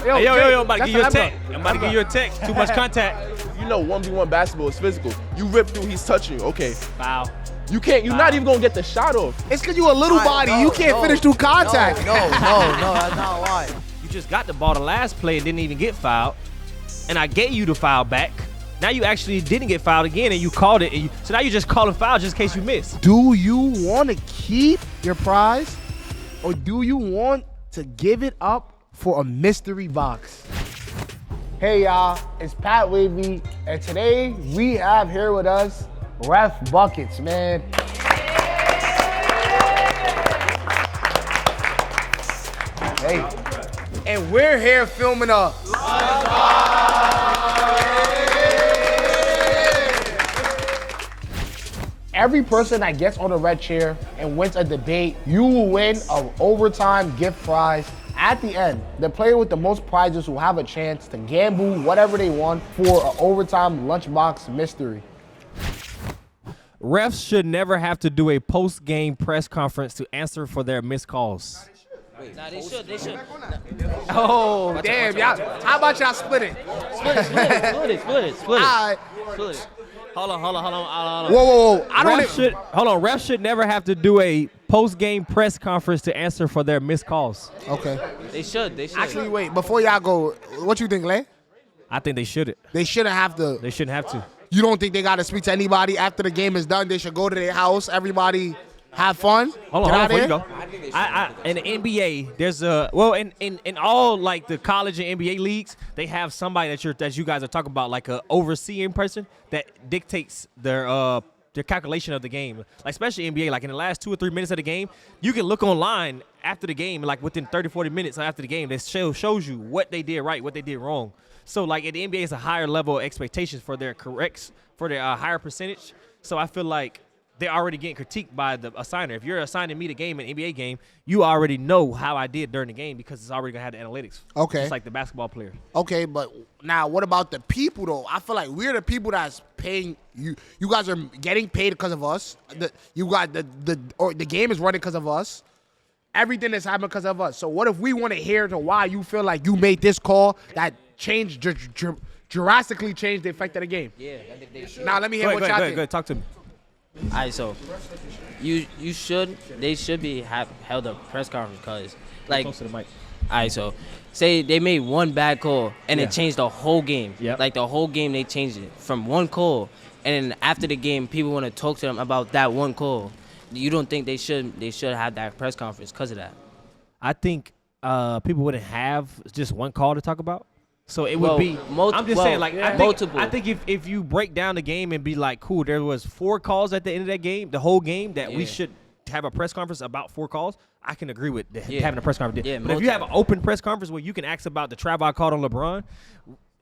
Yo, I'm about to give you a tech. I'm about to give you a tech. Too much contact. You know 1v1 basketball is physical. You rip through, he's touching you. Okay. Foul. You can't, you're not even gonna get the shot off. It's because you a little body. You can't finish through contact. No, that's not why. You just got the ball the last play and didn't even get fouled. And I gave you the foul back. Now you actually didn't get fouled again and you called it. So now you're just calling foul just in case you miss. Do you want to keep your prize or do you want to give it up for a mystery box? Hey y'all, it's Pat Wavy, and today we have here with us Ref Buckets, man. Hey, and we're here filming a Every person that gets on the red chair and wins a debate, you will win an overtime gift prize. At the end, the player with the most prizes will have a chance to gamble whatever they want for an overtime lunchbox mystery. Refs should never have to do a post-game press conference to answer for their missed calls. Nah, they should. Oh, damn, y'all. How about y'all split it? Split it. All right. Split it. Hold on. Whoa. Refs should never have to do a post-game press conference to answer for their missed calls. Okay. They should. Actually, wait, before y'all go, what you think, Lay? I think they shouldn't. They shouldn't have to. They shouldn't have to. You don't think they got to speak to anybody after the game is done? They should go to their house, everybody have fun? Hold on, before you go. In the NBA, there's in all like the college and NBA leagues, they have somebody that you guys are talking about, like a overseeing person that dictates their calculation of the game. Like especially NBA, like in the last 2 or 3 minutes of the game, you can look online after the game, like within 30, 40 minutes after the game, that shows you what they did right, what they did wrong. So like at the NBA, it's a higher level of expectations for their higher percentage. So I feel like they're already getting critiqued by the assigner. If you're assigning me the game, an NBA game, you already know how I did during the game because it's already going to have the analytics. Okay. It's like the basketball player. Okay, but now what about the people, though? I feel like we're the people that's paying you. You guys are getting paid because of us. The game is running because of us. Everything is happening because of us. So what if we want to hear to why you feel like you made this call that changed, drastically changed the effect of the game? Yeah, I think they should. Now let me hear what y'all think. Go ahead, talk to me. All right, so they should be held a press conference because, like, Close to the mic. All right, so say they made one bad call and it changed the whole game. Yep. Like the whole game, they changed it from one call, and then after the game, people want to talk to them about that one call. You don't think they should have that press conference because of that? I think people wouldn't have just one call to talk about. So it would be. I'm just saying, like, multiple. I think if you break down the game and be like, cool, there was 4 calls at the end of that game, the whole game, that we should have a press conference about 4 calls. I can agree with having a press conference. Yeah, but if you have an open press conference where you can ask about the travel I called on LeBron,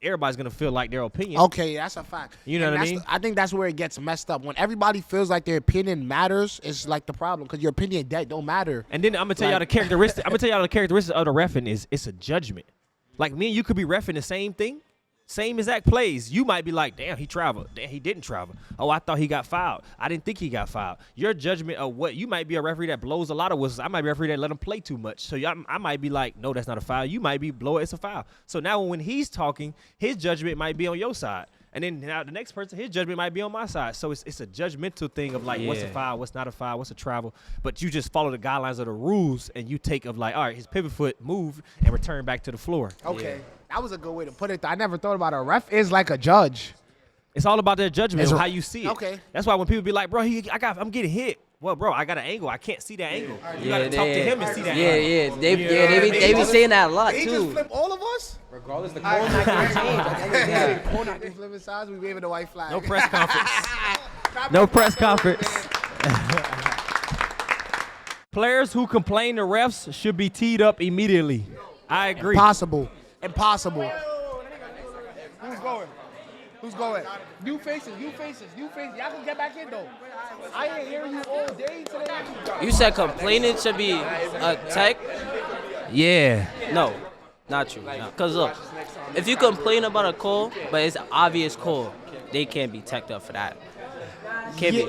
everybody's gonna feel like their opinion. Okay, that's a fact. You know what I mean? I think that's where it gets messed up. When everybody feels like their opinion matters, it's like the problem because your opinion don't matter. And then I'm gonna tell y'all the characteristics. I'm gonna tell y'all the characteristics of the reffing is it's a judgment. Like me and you could be reffing the same thing, same exact plays. You might be like, damn, he traveled. Damn, he didn't travel. Oh, I thought he got fouled. I didn't think he got fouled. Your judgment of what you might be a referee that blows a lot of whistles. I might be a referee that let him play too much. So I might be like, no, that's not a foul. You might be blow it, it's a foul. So now when he's talking, his judgment might be on your side. And then now the next person, his judgment might be on my side. So it's a judgmental thing of like, what's a foul, what's not a foul, what's a travel. But you just follow the guidelines of the rules and you take of like, all right, his pivot foot moved and return back to the floor. Okay, that was a good way to put it. I never thought about it. A ref is like a judge. It's all about their judgment of how you see it. Okay. That's why when people be like, bro, I'm getting hit. Well, bro, I got an angle. I can't see that angle. You got to talk to him and see that angle. They be saying that a lot, He too. just flip all of us? Regardless, the call might not change. Corner can flip his sides, we waving the white flag. No press conference. No press conference. Players who complain to refs should be teed up immediately. I agree. Impossible. Who's going? New faces. Y'all can get back in, though. I ain't hearing you all day today. You said complaining should be a tech? Yeah. No, not true. Because look, if you complain about a call, but it's an obvious call, they can't be teched up for that. Can't be.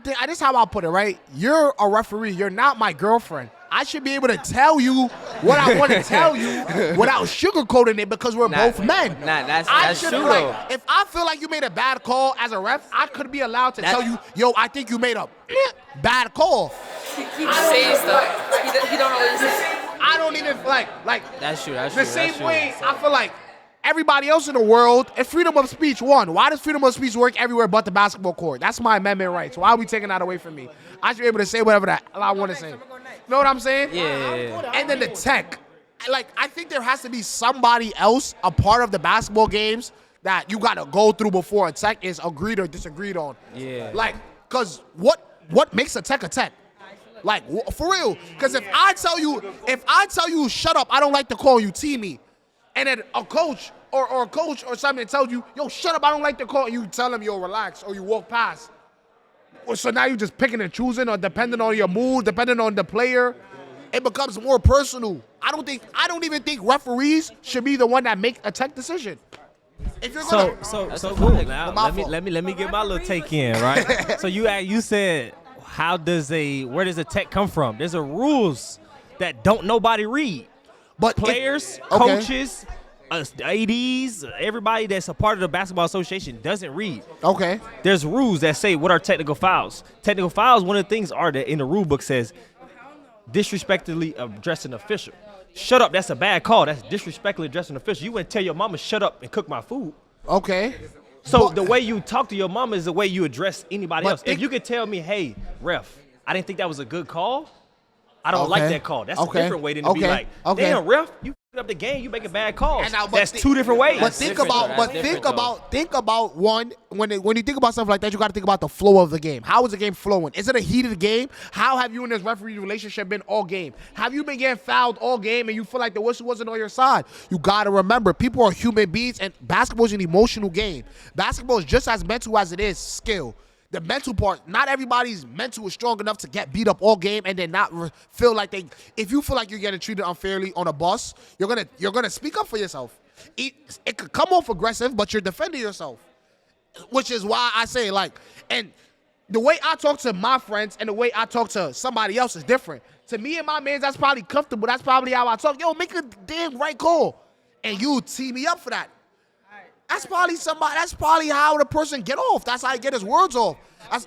This is how I'll put it, right? You're a referee. You're not my girlfriend. I should be able to tell you what I want to tell you without sugarcoating it because we're both men. Nah, that's should, true, like, though. if I feel like you made a bad call as a ref, I could be allowed to tell you, yo, I think you made a bad call. He just says stuff. He don't always say. I don't even like That's true. the same way I feel like everybody else in the world, if freedom of speech won. Why does freedom of speech work everywhere but the basketball court? That's my amendment rights. Why are we taking that away from me? I should be able to say whatever that I want to say. You know what I'm saying? Yeah. And then the tech. Like, I think there has to be somebody else a part of the basketball games that you got to go through before a tech is agreed or disagreed on. Yeah. Like, because what makes a tech a tech? Like, for real. Because if I tell you, shut up, I don't like the call, you tee me. And then a coach or a coach or something tells you, yo, shut up, I don't like the call, and you tell them, yo, relax, or you walk past. So now you're just picking and choosing, or depending on your mood, depending on the player, it becomes more personal. I don't even think referees should be the one that make a tech decision. If you're gonna, So cool. Now let me get my little take in, right? So you said, where does a tech come from? There's a rules that don't nobody read. but Players, okay. coaches, ADs, everybody that's a part of the Basketball Association doesn't read. Okay. There's rules that say what are technical fouls. Technical fouls, one of the things are that in the rule book says disrespectfully addressing an official. Shut up, that's a bad call. That's disrespectfully addressing an official. You wouldn't tell your mama shut up and cook my food. Okay. So the way you talk to your mama is the way you address anybody But else. If you could tell me, hey, ref, I didn't think that was a good call. I don't like that call. That's a different way than to be like, damn, ref, you f***ed up the game. You making bad calls. That's two different ways. But think about one. When you think about stuff like that, you got to think about the flow of the game. How is the game flowing? Is it a heated game? How have you and this referee relationship been all game? Have you been getting fouled all game and you feel like the whistle wasn't on your side? You got to remember, people are human beings, and basketball is an emotional game. Basketball is just as mental as it is skill. The mental part, not everybody's mental is strong enough to get beat up all game and then not feel like they. If you feel like you're getting treated unfairly on a bus, you're gonna speak up for yourself. It could come off aggressive, but you're defending yourself, which is why I say, like, and the way I talk to my friends and the way I talk to somebody else is different. To me and my mans, that's probably comfortable. That's probably how I talk. Yo, make a damn right call, and you tee me up for that. That's probably how the person get off. That's how he get his words off.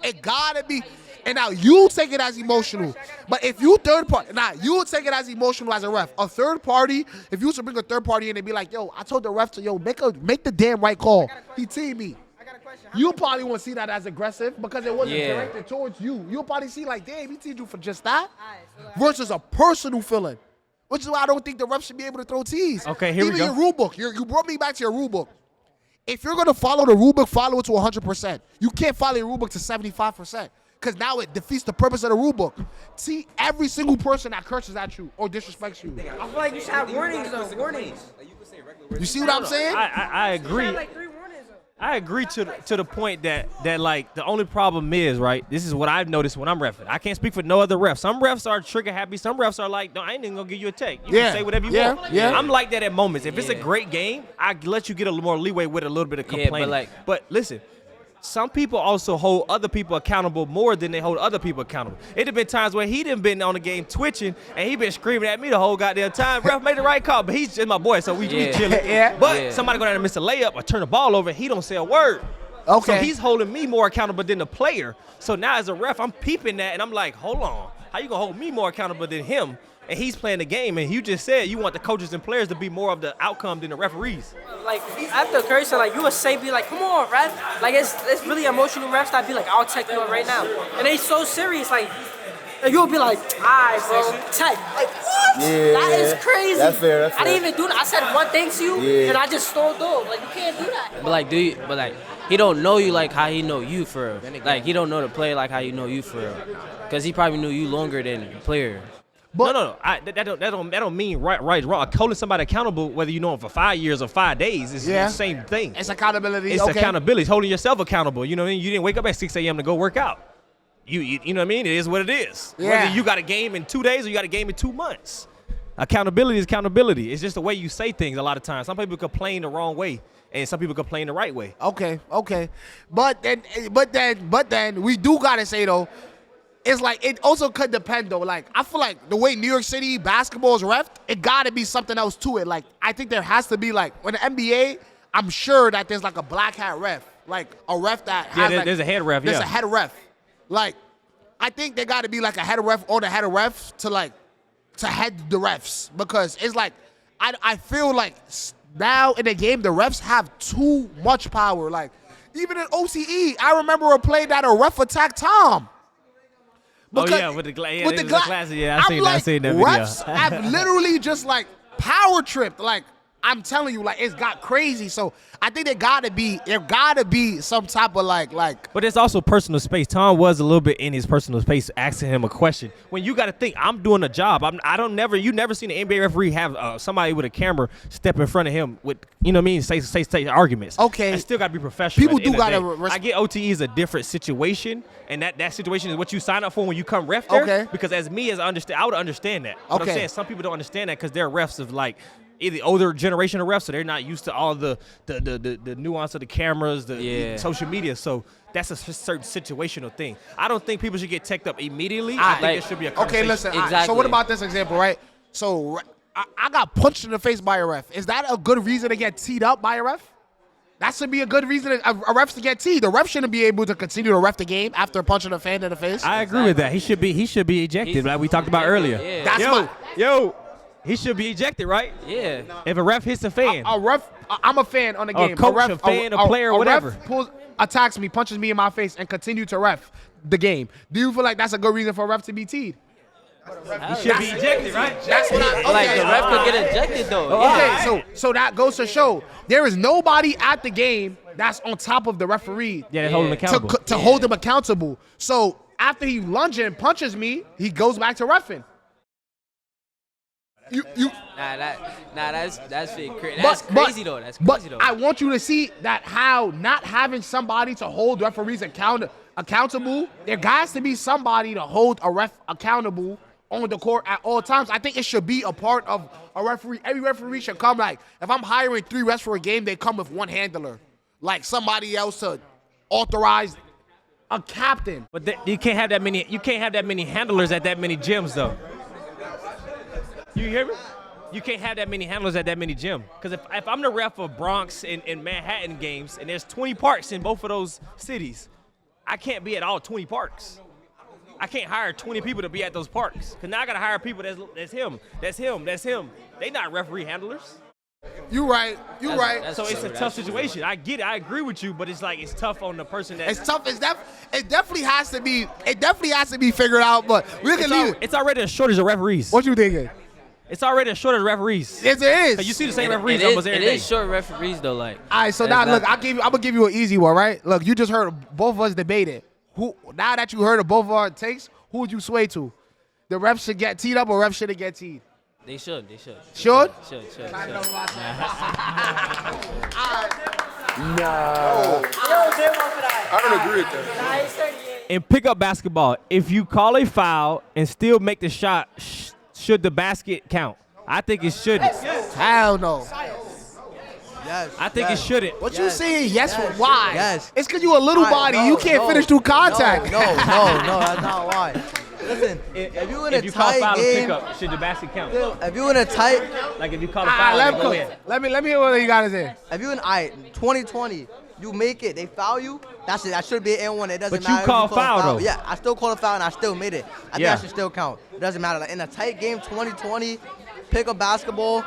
It gotta be. And now you take it as emotional. But if you third party, you take it as emotional as a ref. A third party, if you was to bring a third party in and be like, yo, I told the ref to, make the damn right call. He teed me. You probably won't see that as aggressive because it wasn't directed towards you. You'll probably see like, damn, he teed you for just that. Versus a personal feeling. Which is why I don't think the ref should be able to throw tees. Okay, here we go. Even your rule book. You brought me back to your rule book. If you're going to follow the rule book, follow it to 100%. You can't follow your rule book to 75% because now it defeats the purpose of the rule book. See, every single person that curses at you or disrespects you. I feel like you should have warnings though. Warnings. You see what I'm saying? I agree. Have like 3 warnings though. I agree to the point that like the only problem is, right, this is what I've noticed when I'm reffing. I can't speak for no other refs. Some refs are trigger happy. Some refs are like, no, I ain't even gonna give you a take. You can say whatever you want. Yeah. I'm like that at moments. If it's a great game, I let you get a little more leeway with a little bit of complaining. But listen, some people also hold other people accountable more than they hold other people accountable. It have been times where he done been on the game twitching and he been screaming at me the whole goddamn time. Ref made the right call, but he's just my boy, so we chilling. But somebody go down and miss a layup or turn the ball over, he don't say a word. Okay. So he's holding me more accountable than the player. So now as a ref, I'm peeping that and I'm like, hold on, how you gonna hold me more accountable than him? And he's playing the game, and you just said you want the coaches and players to be more of the outcome than the referees. Like after cursing, like you would say, be like, come on, ref. Like it's really emotional refs that be like, I'll check you right now, and they so serious, like. And you'll be like, all right, bro, tech. Like, what? Yeah, that is crazy. That's fair. I didn't even do that. I said one thing to you, and I just stole off. Like, you can't do that. But he don't know you like how he know you for real. Like, he don't know the player like how you know you for real. Because he probably knew you longer than the player. But no. That don't mean right, wrong. Holding somebody accountable, whether you know him for 5 years or 5 days, is the same thing. It's accountability. It's accountability. It's holding yourself accountable. You know what I mean? You didn't wake up at 6 a.m. to go work out. You know what I mean? It is what it is. Yeah. Whether you got a game in 2 days or you got a game in 2 months. Accountability is accountability. It's just the way you say things a lot of times. Some people complain the wrong way, and some people complain the right way. Okay. But then we do gotta say though, it's like it also could depend though. Like I feel like the way New York City basketball is ref, it gotta be something else to it. Like I think there has to be like when the NBA, I'm sure that there's like a black hat ref, like a ref that has like, there's a head ref. there's a head ref. Like I think there got to be like a head ref or the head ref to head the refs because it's like I feel like now in the game the refs have too much power. Like even in OCE, I remember a play that a ref attacked Tom. Because with the glasses. Yeah, I seen that video. Refs have literally just like power tripped. Like I'm telling you, like it's got crazy. So I think there gotta be some type of like. But it's also personal space. Tom was a little bit in his personal space, asking him a question. When you got to think, I'm doing a job. You never seen an NBA referee have somebody with a camera step in front of him with, you know what I mean, say arguments. Okay, I still got to be professional. People do gotta. I get OTE is a different situation, and that situation is what you sign up for when you come ref there. Okay. Because as me I would understand that. But I'm saying some people don't understand that because they're refs of like. Either older generation of refs, so they're not used to all the nuance of the cameras, the social media. So that's a certain situational thing. I don't think people should get teched up immediately. I think it should be a conversation. Okay, listen. Exactly. So what about this example, right? So I got punched in the face by a ref. Is that a good reason to get teed up by a ref? That should be a good reason a ref to get teed. The ref shouldn't be able to continue to ref the game after punching a fan in the face. I agree with that. He should be ejected, like we talked about earlier. Yeah. That's He should be ejected, right? Yeah. If a ref hits a fan. A ref, I'm a fan on the game. A coach, a fan, a player, whatever. Ref attacks me, punches me in my face, and continue to ref the game. Do you feel like that's a good reason for a ref to be teed? He should be ejected, right? That's what Like the ref could get ejected though. Okay, so that goes to show there is nobody at the game that's on top of the referee. Yeah, they hold him accountable. To hold him accountable. So after he lunges and punches me, he goes back to reffing. That's fake crazy. That's crazy though. That's crazy though. I want you to see that how not having somebody to hold referees accountable, there has to be somebody to hold a ref accountable on the court at all times. I think it should be a part of a referee. Every referee should come like, if I'm hiring 3 refs for a game, they come with 1 handler. Like somebody else to authorize a captain. But you can't have that many. You can't have that many handlers at that many gyms, though. You hear me? You can't have that many handlers at that many gyms. Because if I'm the ref of Bronx and Manhattan games, and there's 20 parks in both of those cities, I can't be at all 20 parks. I can't hire 20 people to be at those parks. Because now I got to hire people that's him. They not referee handlers. You right. So it's a tough situation. I get it. I agree with you, but it's like it's tough on the person that. It's tough. It definitely has to be. It definitely has to be figured out. But we can leave it. It's already a shortage of referees. What you thinking? It's already a shortage of referees. Yes, it is. You see the same referees almost every day. It is short referees though. Like. All right. So now look, I'm gonna give you an easy one, right? Look, you just heard both of us debating. Now that you heard of both of our takes, who would you sway to? The refs should get teed up, or refs shouldn't get teed? They should. Should? Should. No. I don't agree with that. In pickup basketball, if you call a foul and still make the shot, should the basket count? I think it shouldn't. Hell no. Yes. I think it shouldn't. What you saying? Yes. Why? Yes. It's because you a little body. You can't finish through contact. No, that's not why. Listen, if you in a call tight foul game, and pickup, should the basket count? if you in a tight, Like if you call a foul and go in. Let me hear what you gotta say. if you in 2020, you make it, they foul you. That's it. That should be an N1. It doesn't But you matter. call if foul, though. Yeah, I still call a foul and I still made it. I think Yeah. that should still count. It doesn't matter. Like in a tight game, 2020, pick up basketball.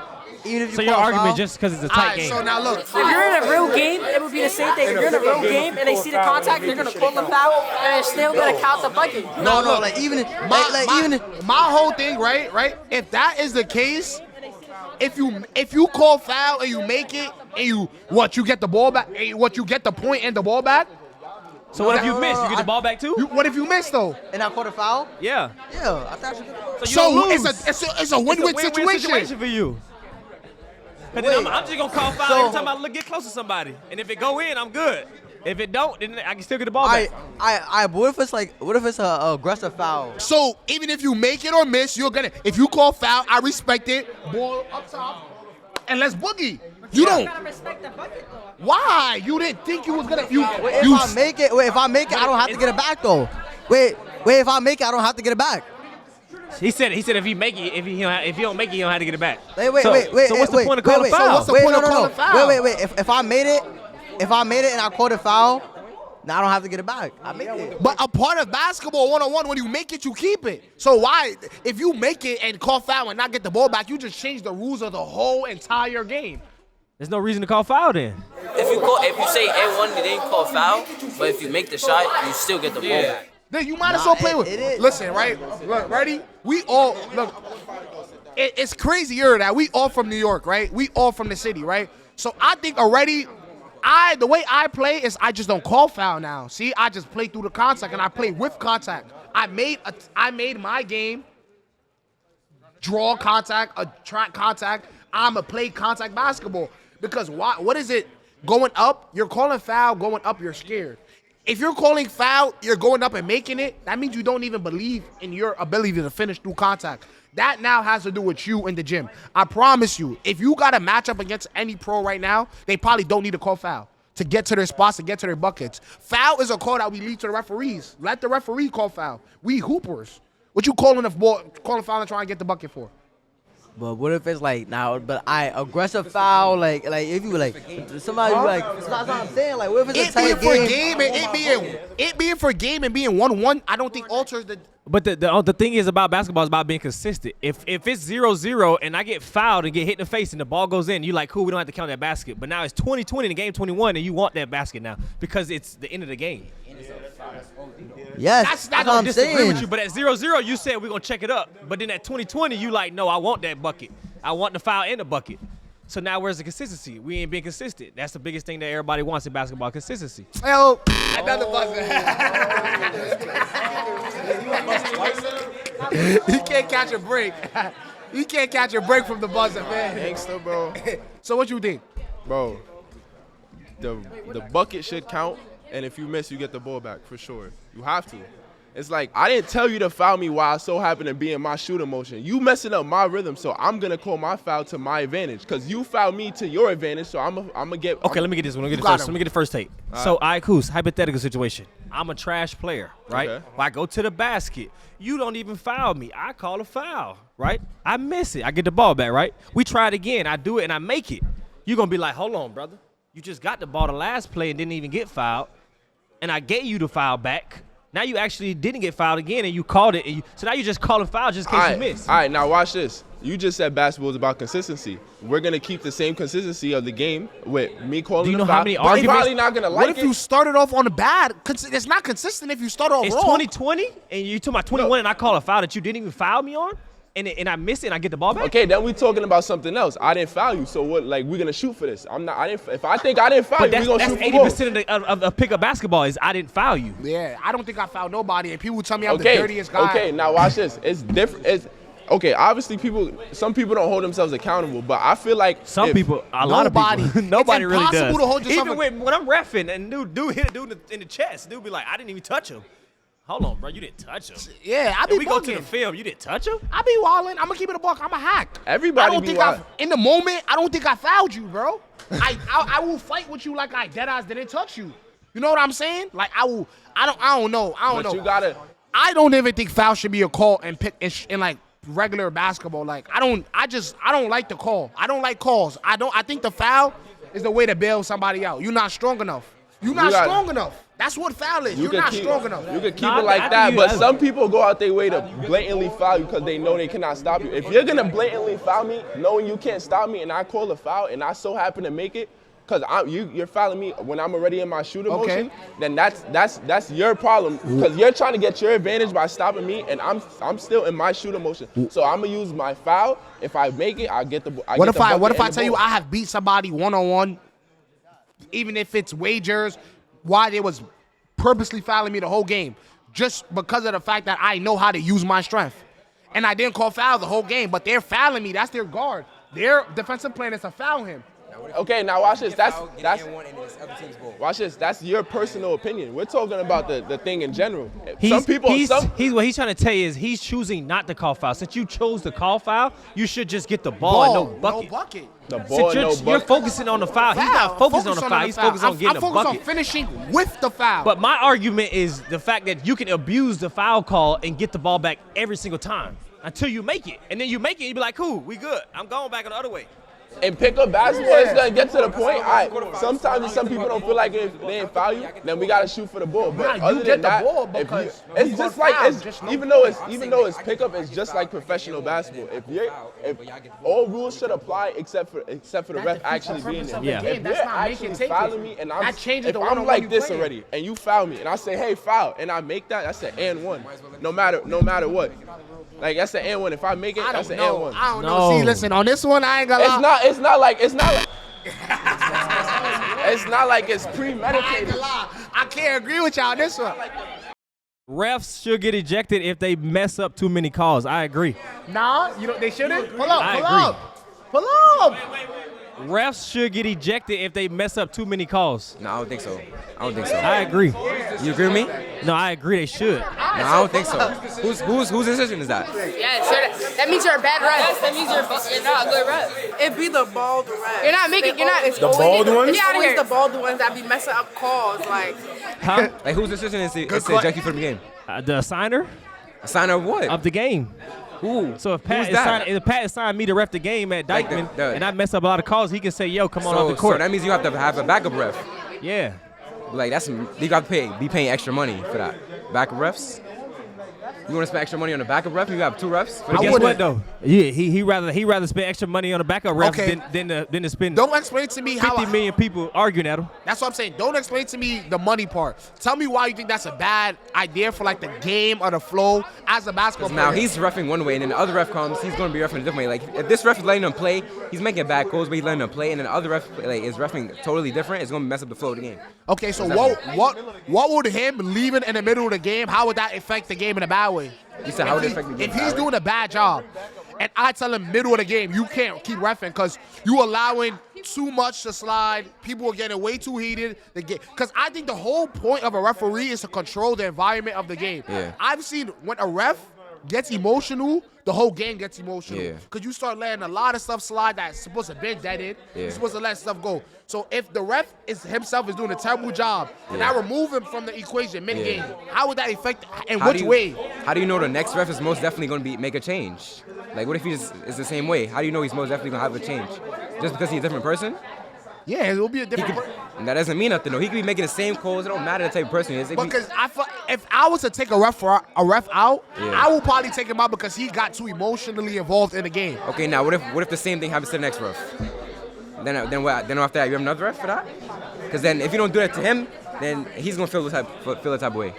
Even if you So call your a argument foul, just because it's a All tight right. game. So now look. If you're in a real game, it would be the same thing. If you're in a real game and they see the contact, they're gonna call the foul and they're still gonna count the bucket. No, like even My whole thing, right? If that is the case, if you call foul and you make it and you get the ball back, you get the point and the ball back. So what if you miss? You get the ball back too? What if you miss though? and I called a foul. Yeah. Yeah, I thought you could. So you don't lose. It's a win-win situation. For you. But then I'm just gonna call foul every time I get close to somebody. And if it go in, I'm good. If it don't, then I can still get the ball back. But what if it's a aggressive foul? So even if you make it or miss, if you call foul, I respect it. Ball up top, and let's boogie. You don't. gotta respect the bucket though. Why? You didn't think you was gonna. If I make it, I don't have to get it back though. Wait, Wait, if I make it, I don't have to get it back. He said if he make it, if you don't make it, you don't have to get it back. Wait. So what's the point of calling foul? So what's the point of calling foul? Wait. If I made it and I called a foul, now I don't have to get it back. I made it. But a part of basketball 1-on-1, when you make it, you keep it. So why, if you make it and call foul and not get the ball back, you just change the rules of the whole entire game. There's no reason to call foul then. If you say A1, you didn't call foul, but if you make the shot, you still get the ball back. Then you might as well play with it. Listen, right? Look, ready? We all, look, it's crazier that we all from New York, right? We all from the city, right? So I think already, the way I play is I just don't call foul now. See, I just play through the contact and I play with contact. I made my game draw contact, track contact. I'm a play contact basketball because what is it? Going up, you're calling foul. Going up, you're scared. If you're calling foul, you're going up and making it. That means you don't even believe in your ability to finish through contact. That now has to do with you in the gym. I promise you, if you got a matchup against any pro right now, they probably don't need to call foul to get to their spots, to get to their buckets. Foul is a call that we leave to the referees. Let the referee call foul. We hoopers. What you calling foul and trying to get the bucket for? But what if it's like aggressive foul, like if you like somebody that's what I'm saying. Like what if it's a tight game? It being for game and being 1-1, I don't think alters the. But the thing is about basketball is about being consistent. If it's 0-0 and I get fouled and get hit in the face and the ball goes in, you're like, cool, we don't have to count that basket. But now it's 20-20 in the game 21 and you want that basket now because it's the end of the game. Yes, that's what I'm saying. With you, but at 0-0, you said we're going to check it up. But then at 20-20, you like, no, I want that bucket. I want the foul and the bucket. So now where's the consistency? We ain't being consistent. That's the biggest thing that everybody wants in basketball, consistency. Well, another buzzer. He can't catch a break. He can't catch a break from the buzzer, man. Gangsta, bro. So what you think? Bro, the bucket should count, and if you miss, you get the ball back for sure. You have to. It's like, I didn't tell you to foul me while I so happen to be in my shooter motion. You messing up my rhythm, so I'm going to call my foul to my advantage because you fouled me to your advantage, so I'm going to get... Okay, let me get this one. Let me get the first take. So, all right, Coos, hypothetical situation. I'm a trash player, right? Okay. I go to the basket. You don't even foul me. I call a foul, right? I miss it. I get the ball back, right? We try it again. I do it, and I make it. You're going to be like, hold on, brother. You just got the ball the last play and didn't even get fouled, and I gave you the foul back. Now you actually didn't get fouled again, and you called it. So now you're just calling foul just in case you miss. All right, now watch this. You just said basketball is about consistency. We're going to keep the same consistency of the game with me calling Do you the know foul. how many But arguments? you're probably not going to like What if you started off on the bad? It's not consistent if you start off It's wrong. 20-20, and you took my 21, and I call a foul that you didn't even foul me on, and I miss it, and I get the ball back? Okay, then we talking about something else. I didn't foul you, so what? Like, we're going to shoot for this. If I think I didn't foul But you, we're going to shoot for both. 80% of pickup basketball is I didn't foul you. Yeah, I don't think I fouled nobody, and people tell me I'm the dirtiest guy. Okay, now watch this. It's different. Okay, obviously some people don't hold themselves accountable, but I feel like a lot of people, nobody really does. To hold yourself Even when I'm reffing and dude hit a dude in the chest, dude be like, I didn't even touch him. Hold on, bro, you didn't touch him. Yeah, I be and we go to bugging. the film, you didn't touch him? I be wilding. I'm gonna keep it a buck. I'm a hack. Everybody be wild. In the moment, I don't think I fouled you, bro. I will fight with you like I deadass didn't touch you. You know what I'm saying? Like I will. I don't know. But you gotta. I don't even think foul should be a call in like regular basketball. Like I don't like the call. I don't like calls. I think the foul is the way to bail somebody out. You're not strong enough. You're not strong enough. That's what foul is. You're not strong enough. You can keep it like that, but some people go out their way to blatantly foul you because they know they cannot stop you. If you're gonna blatantly foul me, knowing you can't stop me, and I call a foul, and I so happen to make it, because you're fouling me when I'm already in my shooter motion, then that's your problem because you're trying to get your advantage by stopping me, and I'm still in my shooter motion. So I'm gonna use my foul. If I make it, I get the. What if I tell you I have beat somebody 1-on-1, even if it's wagers, why they was purposely fouling me the whole game, just because of the fact that I know how to use my strength, and I didn't call foul the whole game, but they're fouling me. That's their guard. Their defensive plan is to foul him. Okay, now watch this. That's watch this. That's your personal opinion. We're talking about the thing in general. What he's trying to tell you is he's choosing not to call foul. Since you chose to call foul, you should just get the ball and no bucket. No bucket. The ball, Since you're focusing on the foul. He's not focusing on the foul. He's focused on getting the bucket. I'm focused on finishing with the foul. But my argument is the fact that you can abuse the foul call and get the ball back every single time until you make it. And then you make it, you be like, cool, we good. I'm going back the other way. In pickup basketball, it's gonna get to the point. All right, sometimes if some people don't feel like they ain't foul you, then we gotta shoot for the ball. But other than that, it's just like even though it's pickup, it's just like professional basketball. If all rules should apply except for the ref actually being there. Yeah. If you're actually fouling me and I'm like this already, and you foul me, and I say hey foul, and I make that's an and one, no matter what. Like that's an and one. If I make it, that's an and one. I don't know. See, listen, on this one, I ain't gonna lie. It's not like it's not like it's premeditated. I can't agree with y'all on this one. Refs should get ejected if they mess up too many calls. I agree. Nah, they shouldn't. Pull up. Refs should get ejected if they mess up too many calls. No, I don't think so. I agree. You agree with me? No, I agree they should. No, I don't think so. Whose decision is that? Yeah, sure. That means you're a bad ref. Yes, that means you're not a good ref. It be the bald ref. You're not making. It's the bald ones. Get out of here. The bald ones that be messing up calls. Like, Huh? Like whose decision is to eject you from the game? The signer A signer of what? of the game. Who? So if Pat is signing me to ref the game at Like Dykeman the- and I mess up a lot of calls, he can say, yo, come on off the So court. that means you have to have a backup ref. Yeah. Like you got to be paying extra money for that. Backup refs. You want to spend extra money on a backup ref? You have two refs. But guess what though? Yeah, he rather spend extra money on a backup ref than to spend. Don't explain to me 50 million people arguing at him. That's what I'm saying. Don't explain to me the money part. Tell me why you think that's a bad idea for like the game or the flow as a basketball player. Now he's reffing one way, and then the other ref comes. He's going to be reffing a different way. Like if this ref is letting him play, he's making bad calls, but he's letting him play, and then the other ref is reffing totally different. It's going to mess up the flow of the game. Okay, so what would him leaving in the middle of the game? How would that affect the game in a bad way? You said how would it affect the game? If he's doing a bad job, and I tell him middle of the game, you can't keep reffing because you allowing too much to slide. People are getting way too heated. Because I think the whole point of a referee is to control the environment of the game. Yeah. I've seen when a ref gets emotional, the whole game gets emotional. Yeah. Because you start letting a lot of stuff slide that's supposed to be deaded. Yeah. You're supposed to let stuff go. So if the ref himself is doing a terrible job, and I remove him from the equation mid-game, how would that affect, and which way? How do you know the next ref is most definitely going to make a change? Like, what if he is the same way? How do you know he's most definitely going to have a change? Just because he's a different person? Yeah, it will be a different And that doesn't mean nothing, though. He could be making the same calls. It don't matter the type of person he is. Because if I was to take a ref out, I will probably take him out because he got too emotionally involved in the game. Okay, now what if the same thing happens to the next ref? Then after that, you have another ref for that? Because then if you don't do that to him, then he's gonna feel the type of way.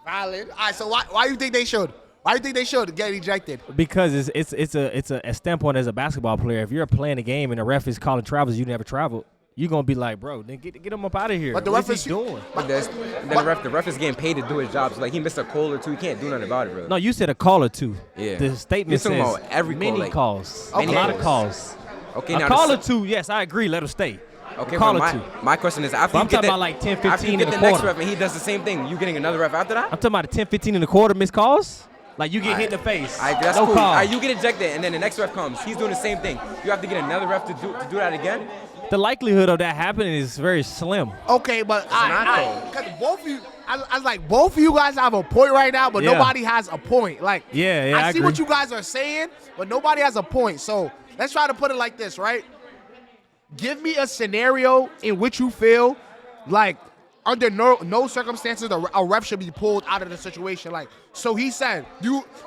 Valid. All right, so why do you think they should? Why do you think they should get ejected? Because it's a standpoint as a basketball player. If you're playing a game and the ref is calling travels, you never traveled. You're gonna be like, bro, then get him up out of here. But the What's ref is he doing? But the ref is getting paid to do his job. So like he missed a call or two, he can't do nothing about it, bro. No, you said a call or two. Yeah. The statement You're talking says about every call, many like, calls. many A lot of calls. calls. Okay, A now call or two, yes, I agree. Let him stay. Okay, call but or two. my question is, after But I'm you get talking about like 10, 15 after you in get the the next quarter. ref and he does the same thing, you getting another ref after that? I'm talking about the 10, 15 in the quarter missed calls. Like you get hit in the face. That's no cool. call. You get ejected, and then the next ref comes. He's doing the same thing. You have to get another ref to do that again. The likelihood of that happening is very slim. Okay, but not, both of you, I was like, both of you guys have a point right now, but Yeah. nobody has a point. Like, Yeah, I see what agree. you guys are saying, but nobody has a point. So let's try to put it like this, right? Give me a scenario in which you feel like under no circumstances a ref should be pulled out of the situation. Like, so he said,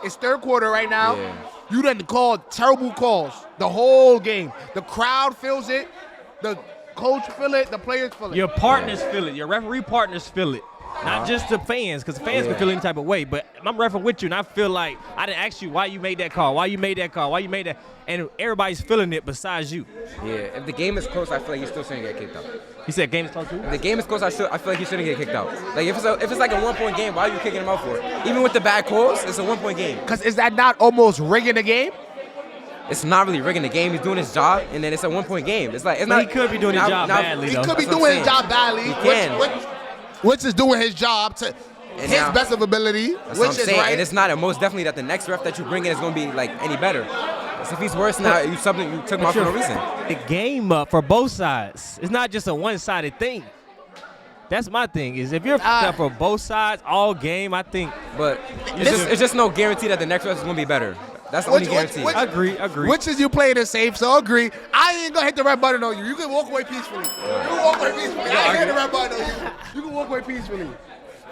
it's third quarter right now. Yeah. You done called terrible calls the whole game. The crowd feels it. The coach feel it. The players feel it. Your partners feel it. Your referee partners feel it. Not just the fans, because the fans can feel any type of way. But I'm refereeing with you, and I feel like I didn't ask you why you made that call, why you made that call, why you made that. And everybody's feeling it besides you. Yeah, if the game is close, I feel like you still shouldn't get kicked out. You said game is close too? If the game is close, I feel like you shouldn't get kicked out. Like if it's like a 1 point game, why are you kicking him out for? Even with the bad calls, it's a 1 point game. Because is that not almost rigging the game? it's not really rigging the game. He's doing his job, and then it's a 1-point game. It's like it's But not. he could be doing his job badly, He though. could be That's what doing I'm his saying. job badly, He can. which is doing his job to his now- best of ability, That's which what I'm is saying. right. And it's not most definitely that the next ref that you bring in is going to be like any better. So if he's worse now, you took him off for no reason. The game up for both sides. It's not just a one-sided thing. That's my thing. Is if you're up for both sides all game, I think. But it's just no guarantee that the next ref is going to be better. That's the only guarantee. I agree. Which is you playing it safe, so agree. I ain't gonna hit the red button on you. You can walk away peacefully. You can walk away peacefully. I ain't hit the red button on you. You can walk away peacefully.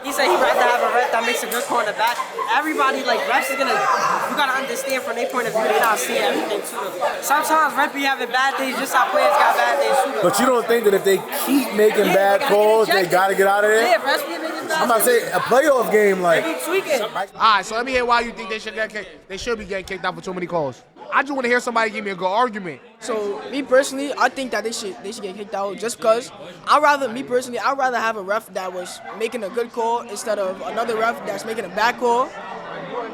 He said he'd rather have a ref that makes a good call in the back. Everybody, like, refs are gonna, you gotta understand from their point of view, they're not seeing everything too. Sometimes refs be having bad days, just how players got bad days too. But you don't think that if they keep making bad calls, they gotta get out of there? Yeah, refs be making bad I'm not saying a playoff game like. They be tweaking. All right, so let me hear why you think they should get kicked. They should be getting kicked out for too many calls. I just want to hear somebody give me a good argument. So me personally, I think that they should get kicked out just because I'd rather have a ref that was making a good call instead of another ref that's making a bad call.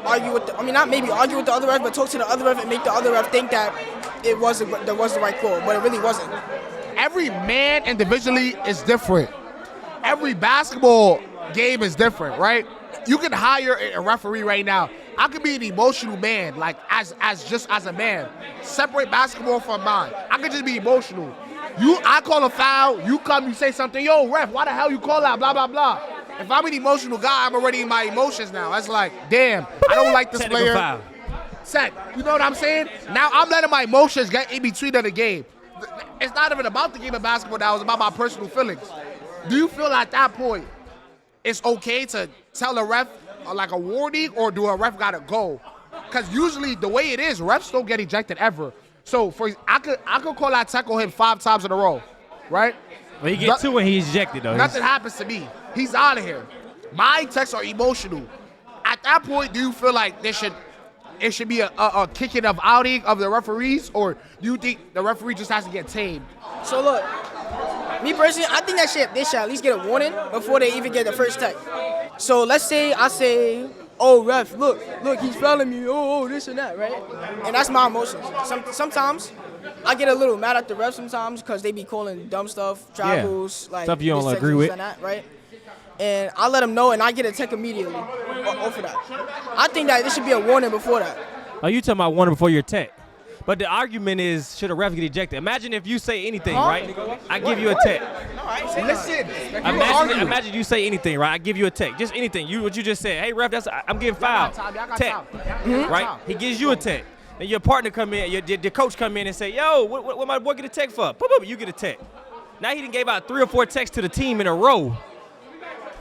Argue with the other ref, but talk to the other ref and make the other ref think that it was the right call, but it really wasn't. Every man individually is different. Every basketball game is different, right? You can hire a referee right now. I could be an emotional man, like as a man. Separate basketball from mine. I could just be emotional. I call a foul, you come, you say something, yo, ref, why the hell you call that, blah, blah, blah. If I'm an emotional guy, I'm already in my emotions now. That's like, damn, I don't like this Technical player. foul. Set, you know what I'm saying? Now I'm letting my emotions get in between of the game. It's not even about the game of basketball now, it's about my personal feelings. Do you feel at that point it's okay to tell a ref like a warning, or do a ref gotta go? Because usually the way it is, refs don't get ejected ever. So I could call that tackle him 5 times in a row, right? Well, he gets 2 when he's ejected though. Nothing happens to me. He's out of here. My texts are emotional. At that point, do you feel like it should be a kicking of outing of the referees, or do you think the referee just has to get tamed? So look, me personally, I think they should at least get a warning before they even get the first tech. So let's say I say, oh ref, look, he's fouling me, oh this and that, right? And that's my emotions. Sometimes I get a little mad at the ref sometimes because they be calling dumb stuff, travels, like stuff you don't this, agree with, and that, right? And I let them know, and I get a tech immediately off of that. I think that there should be a warning before that. Oh, you talking about warning before your tech? But the argument is, should a ref get ejected? Imagine if you say anything, right? I give you a tech. No, I ain't saying listen. Imagine you say anything, right? I give you a tech. Just anything. What you just said. Hey, ref, I'm getting fouled. Tech, right? He gives you a tech. Then your partner come in, your coach come in and say, yo, what my boy get a tech for? Boop, you get a tech. Now he done gave out 3 or 4 techs to the team in a row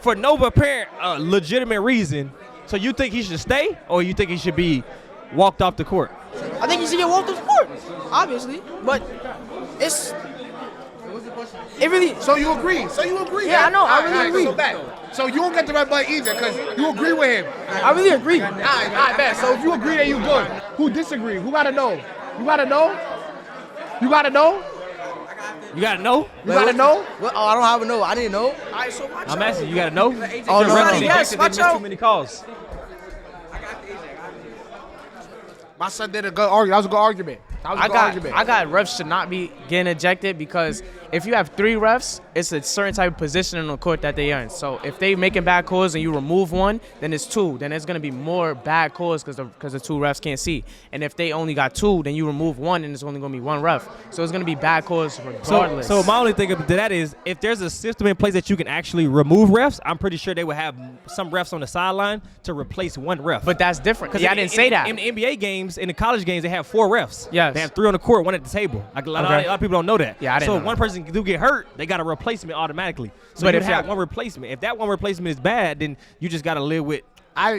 for no apparent legitimate reason. So you think he should stay, or you think he should be walked off the court? I think he should get walked off the court, obviously, but it really. So you agree? Yeah, I know. I really agree. So you don't get the red button either because you agree with him. I really agree. All right, bet. So if you agree, then you good. Who disagree? Who gotta know? You gotta know? You gotta know? You gotta know? You gotta know? What? Oh, I don't have a know. I didn't know. All right, so watch I'm out. asking you, gotta know? Oh, no. Yes, watch out. Too many calls. My son did a good argument. That was a good argument. I got refs should not be getting ejected because if you have 3 refs, it's a certain type of position on the court that they are in. So if they making bad calls and you remove one, then it's 2. Then there's gonna be more bad calls because the 2 refs can't see. And if they only got 2, then you remove 1 and it's only gonna be 1 ref. So it's gonna be bad calls regardless. So my only thing to that is, if there's a system in place that you can actually remove refs, I'm pretty sure they would have some refs on the sideline to replace 1 ref. But that's different. Yeah, I didn't say that. In the NBA games, in the college games, they have 4 refs. Yes. They have 3 on the court, 1 at the table. Like a lot of people don't know that. Yeah, I didn't So know if one person do get hurt, they got a replacement automatically. So But you if have you- 1 replacement. If that 1 replacement is bad, then you just got to live with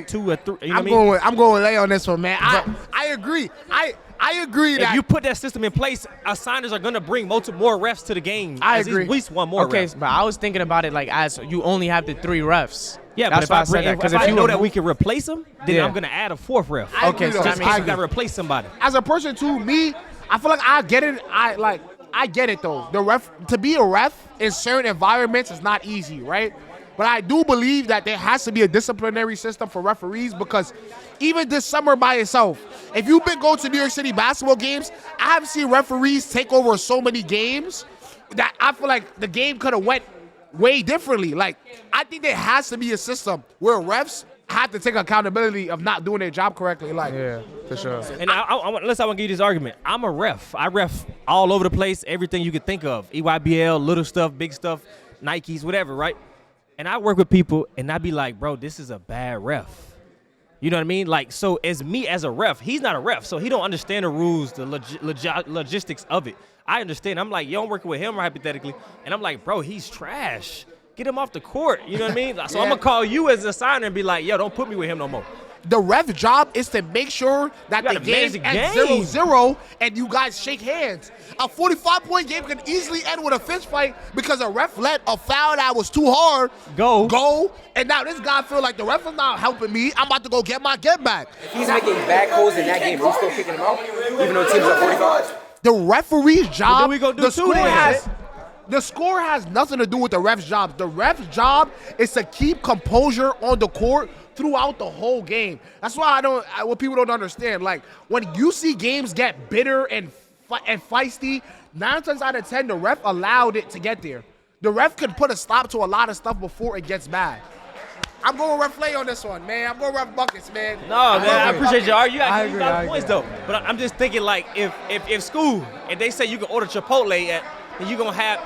2 or 3. You know I'm what I mean? I'm going lay on this one, man. I agree. I agree that If you put that system in place, assigners are going to bring more refs to the game. I At agree. least 1 more Okay, ref. but I was thinking about it like as you only have the 3 refs. Yeah, That's but why if I said that, because if if you know that remove- we can replace them, then Yeah. I'm going to add a 4th ref. I Okay, agree, so though. Just in I case you agree. got to replace somebody. As a person too, I feel like I get it. I get it though. The ref, to be a ref in certain environments is not easy, right? But I do believe that there has to be a disciplinary system for referees because even this summer by itself, if you've been going to New York City basketball games, I have seen referees take over so many games that I feel like the game could have went way differently. Like, I think there has to be a system where refs have to take accountability of not doing their job correctly. Like, Yeah, for sure. And unless I want to give you this argument, I'm a ref. I ref all over the place, everything you could think of. EYBL, little stuff, big stuff, Nikes, whatever, right? And I work with people, and I be like, bro, this is a bad ref. You know what I mean? Like, so as me as a ref, he's not a ref, so he don't understand the rules, the logistics of it. I understand. I'm like, yo, I'm working with him hypothetically, and I'm like, bro, he's trash. Get him off the court. You know what I mean? So I'm going to call you as a signer and be like, yo, don't put me with him no more. The ref job is to make sure that the game ends 0-0 and you guys shake hands. A 45-point game can easily end with a fist fight because a ref let a foul that was too hard go, and now this guy feel like the ref is not helping me. I'm about to go get my get back. If he's making bad calls in that game, are we still kicking him out, even though teams are 45? The referee's job, the score has nothing to do with the ref's job. The ref's job is to keep composure on the court throughout the whole game. That's why what people don't understand. Like, when you see games get bitter and feisty, 9 times out of 10, the ref allowed it to get there. The ref could put a stop to a lot of stuff before it gets bad. I'm going ref Flay on this one, man. I'm going ref buckets, man. No, man, I appreciate you. You got to give points, though. But I'm just thinking, like, if school, and they say you can order Chipotle at, and you're going to have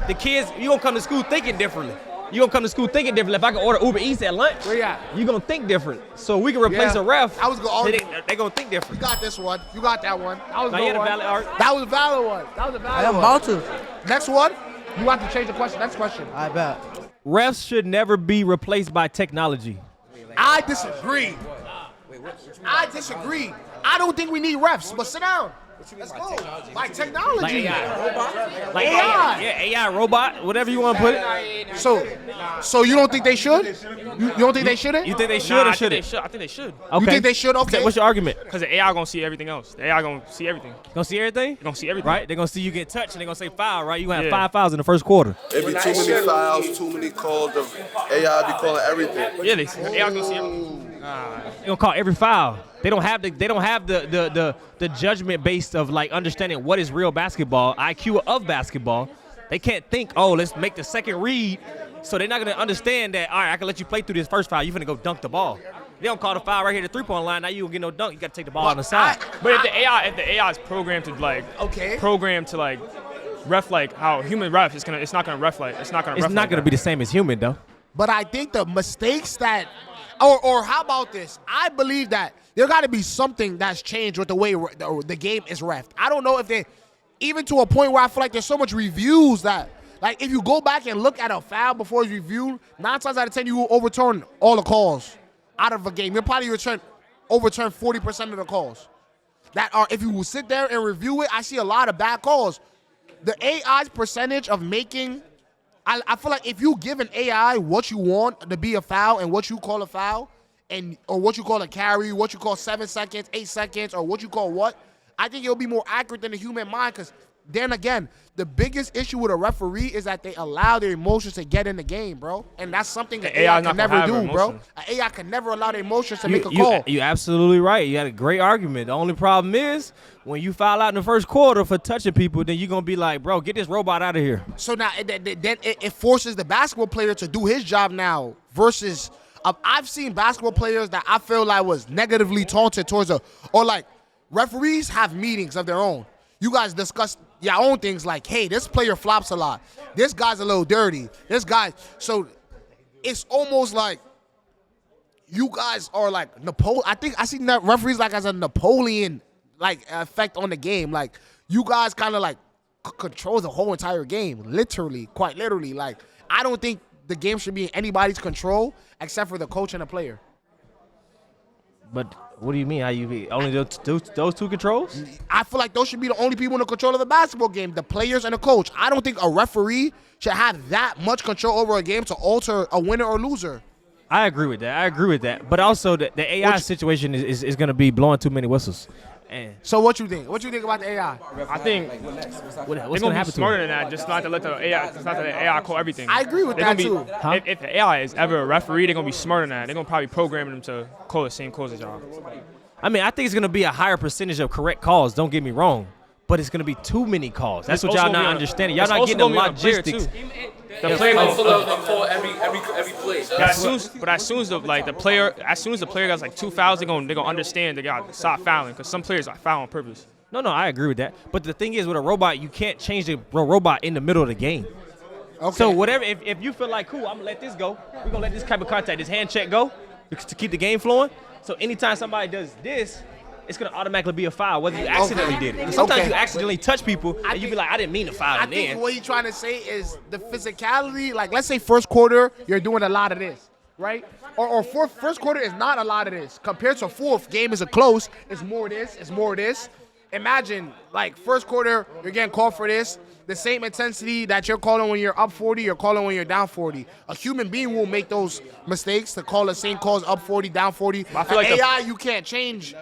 the kids, you're going to come to school thinking differently. You're going to come to school thinking differently. If I can order Uber Eats at lunch, where you at? You're going to think different. So we can replace a ref. I was going to They're going to think different. You got this one. You got that one. That was a valid argument. That was a valid one. That was a valid one. I'm about to. Next one. You have to change the question. Next question. I bet. Refs should never be replaced by technology. I disagree. I disagree. I don't think we need refs, but sit down. Let's go. Like technology. Like AI. Like AI. Yeah, AI, robot, whatever you want to put it. So you don't think they should? You don't think they shouldn't? You think they should or shouldn't? I think they should. Okay. You think they should? Okay. What's your argument? Because the AI gonna see everything else. The AI gonna see everything. Gonna see everything? Gonna see everything. Right? They're gonna see you get touched and they're gonna say foul, right? You gonna have 5 fouls in the first quarter. It be too many fouls, too many calls. The AI be calling everything. Yeah, the AI gonna see everything. They gonna call every foul. They don't have the judgment based of like understanding what is real basketball, IQ of basketball. They can't think, oh, let's make the second read. So they're not gonna understand that, all right, I can let you play through this first foul. You're finna go dunk the ball. They don't call the foul right here at the 3-point line. Now you don't get no dunk. You gotta take the ball on the side. But if the AI is programmed to ref like how human ref, it's not gonna ref like It's not gonna be the same as human though. But I think the mistakes that, or how about this? I believe that there got to be something that's changed with the way the game is reffed. I don't know if they, even to a point where I feel like there's so much reviews that, like, if you go back and look at a foul before it's reviewed, 9 times out of 10 you will overturn all the calls out of a game. You'll probably overturn 40% of the calls. That are, if you will sit there and review it, I see a lot of bad calls. The AI's percentage of making, I feel like if you give an AI what you want to be a foul and what you call a foul, or what you call a carry, what you call 7 seconds, 8 seconds, or what you call what, I think it'll be more accurate than the human mind. Because then again, the biggest issue with a referee is that they allow their emotions to get in the game, bro. And that's something that AI can never do, bro. An AI can never allow their emotions to make a call. You're absolutely right. You had a great argument. The only problem is when you foul out in the first quarter for touching people, then you're going to be like, bro, get this robot out of here. So now it forces the basketball player to do his job now versus I've seen basketball players that I feel like was negatively taunted towards or like referees have meetings of their own. You guys discuss your own things like, hey, this player flops a lot. This guy's a little dirty. This guy. So it's almost like you guys are like Napoleon. I think I see referees like as a Napoleon like effect on the game. Like you guys kind of like control the whole entire game, literally, quite literally. Like I don't think the game should be in anybody's control except for the coach and the player. But what do you mean? How you only those two controls? I feel like those should be the only people in the control of the basketball game, the players and the coach. I don't think a referee should have that much control over a game to alter a winner or loser. I agree with that. But also the AI situation is going to be blowing too many whistles. And So what you think? What you think about the AI? I think what's they're gonna gonna happen be to smarter him? than that. Just not to let the AI, call everything. I agree with They're that gonna be, too. If the AI is ever a referee, they're gonna be smarter than that. They're gonna probably program them to call the same calls as y'all. I mean, I think it's gonna be a higher percentage of correct calls. Don't get me wrong, but it's gonna be too many calls. That's It's what y'all also not gonna be on- understanding. Y'all it's not also getting the gonna be on the player, logistics. too. The player They goes, call every play. but as soon as the player gets like 2 fouls, they're gonna understand they gotta stop fouling because some players are fouling on purpose. No, I agree with that. But the thing is, with a robot, you can't change the robot in the middle of the game. Okay. So whatever, if you feel like, cool, I'm gonna let this go. We're gonna let this type of contact, this hand check go, to keep the game flowing. So anytime somebody does this, it's gonna automatically be a foul, whether you accidentally did it. Sometimes you accidentally touch people, and you be like, I didn't mean to foul. I think what he's trying to say is the physicality. Like, let's say first quarter, you're doing a lot of this, right? Or first quarter is not a lot of this. Compared to fourth, game is a close. It's more this. It's more this. Imagine, like, first quarter, you're getting called for this. The same intensity that you're calling when you're up 40, you're calling when you're down 40. A human being will make those mistakes to call the same calls up 40, down 40. I feel like AI, you can't change.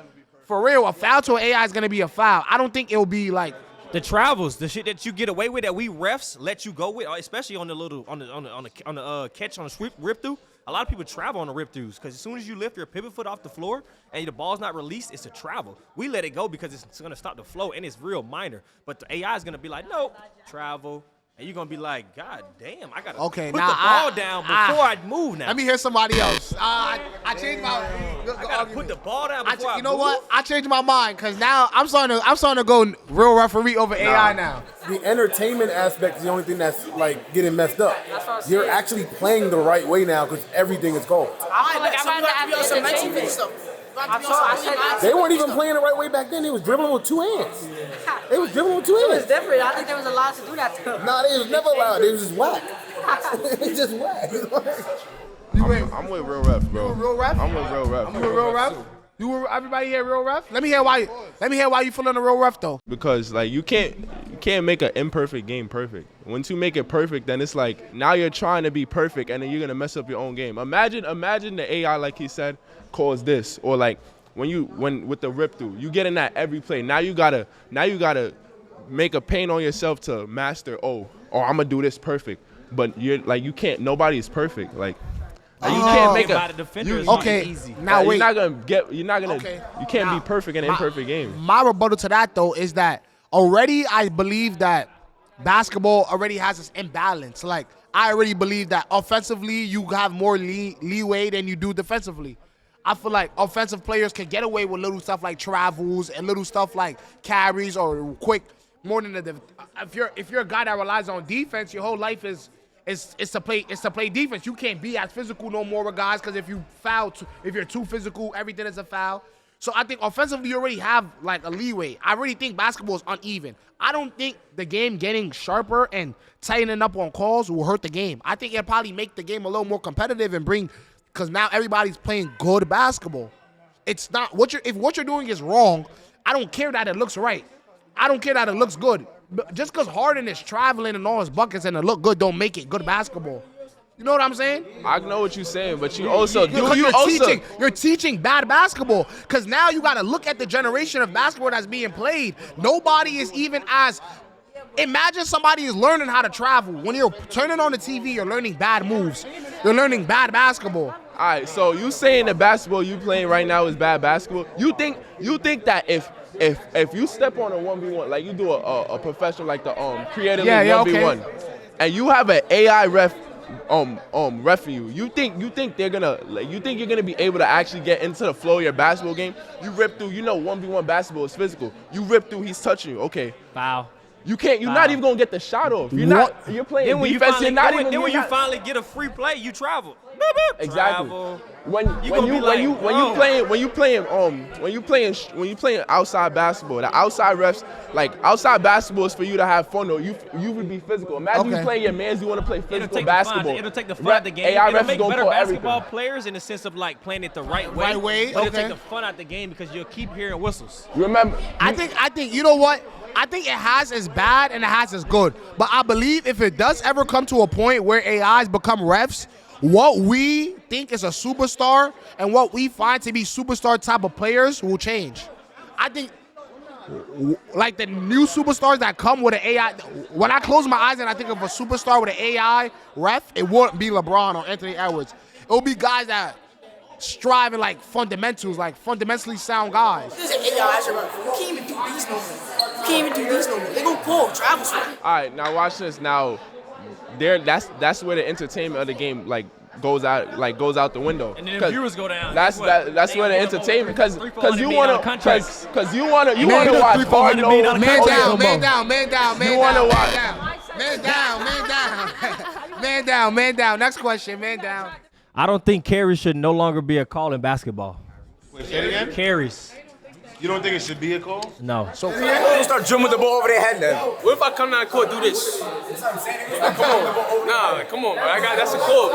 For real, a foul to an AI is going to be a foul. I don't think it'll be like the travels, the shit that you get away with that we refs let you go with, especially on the little on the catch on the rip through. A lot of people travel on the rip throughs because as soon as you lift your pivot foot off the floor and the ball's not released, it's a travel. We let it go because it's gonna stop the flow and it's real minor. But the AI is gonna be like, nope, travel. And you're going to be like, God damn, I got to put the ball down before I move now. Let me hear somebody else. I changed my I got to put the ball down before I You know move. what? I changed my mind because now I'm starting to go real referee over AI now. The entertainment aspect is the only thing that's like getting messed up. You're actually playing the right way now because everything is gold. I like some 1950 stuff. They weren't even playing the right way back then. They was dribbling with two hands. They was dribbling with two It was hands. different. I think they was allowed to do that to them. Nah, they was never allowed. They was just whack. They just whack. I'm with real ref, bro. You real ref? I'm with real ref. You a real ref? You were everybody here real ref? Let me hear why you feeling a real ref though. Because like you can't make an imperfect game perfect. Once you make it perfect, then it's like now you're trying to be perfect and then you're gonna mess up your own game. Imagine the AI, like he said, calls this, or like when with the rip through, you get in that every play. Now you gotta make a pain on yourself to master. Oh, I'm gonna do this perfect. But you're like you can't. Nobody is perfect. Like. You can't make a defender. Easy. Now wait. You can't be perfect in an imperfect game. My rebuttal to that though is that already I believe that basketball already has this imbalance. Like I already believe that offensively you have more leeway than you do defensively. I feel like offensive players can get away with little stuff like travels and little stuff like carries or quick more than if you're a guy that relies on defense, your whole life is to play defense. You can't be as physical no more with guys because if you're too physical, everything is a foul. So I think offensively you already have like a leeway. I really think basketball is uneven. I don't think the game getting sharper and tightening up on calls will hurt the game. I think it'll probably make the game a little more competitive and because now everybody's playing good basketball. It's not if what you're doing is wrong, I don't care that it looks right. I don't care that it looks good. Just because Harden is traveling and all his buckets and it look good don't make it good basketball. You know what I'm saying? I know what you're saying, but you also you're teaching bad basketball because now you got to look at the generation of basketball that's being played. Nobody is even as. Imagine somebody is learning how to travel. When you're turning on the TV, you're learning bad moves. You're learning bad basketball. All right, so you saying the basketball you playing right now is bad basketball? You think that if you step on a 1v1, like you do a professional like the creative league 1v1, and you have an AI ref refing you think they're gonna you think you're gonna be able to actually get into the flow of your basketball game? You rip through, 1v1 basketball is physical. You rip through, he's touching you. Okay. Foul. You're not even gonna get the shot off. You're playing defense. Then when you finally get a free play, you travel. Exactly. Travel. When you playing outside basketball, the outside refs, like outside basketball is for you to have fun or you would be physical. Imagine you playing your mans, you want to play physical basketball. It'll take the fun out of the game. It'll make better basketball players in the sense of like playing it the right way. But it'll take the fun out of the game because you'll keep hearing whistles. Remember, I think you know what? I think it has its bad and it has its good. But I believe if it does ever come to a point where AIs become refs, what we think is a superstar and what we find to be superstar type of players will change. I think like the new superstars that come with an AI. When I close my eyes and I think of a superstar with an AI ref, it wouldn't be LeBron or Anthony Edwards. It will be guys that strive in like fundamentals, like fundamentally sound guys. This is an AI as your ref. You can't even do these no more. You can't even do these no more. They go pull, travel swing. All right, now watch this. Now, that's where the entertainment of the game goes out the window. And then the viewers go down. That's where the entertainment because you want to watch hard no man down. You want to watch Man down. Next question, man down. I don't think carries should no longer be a call in basketball. Wait, say it again? Carries. You don't think it should be a call? No. So don't start dribbling the ball over their head then. What if I come down the court do this? Like, come on. Nah, come on, bro. That's a call,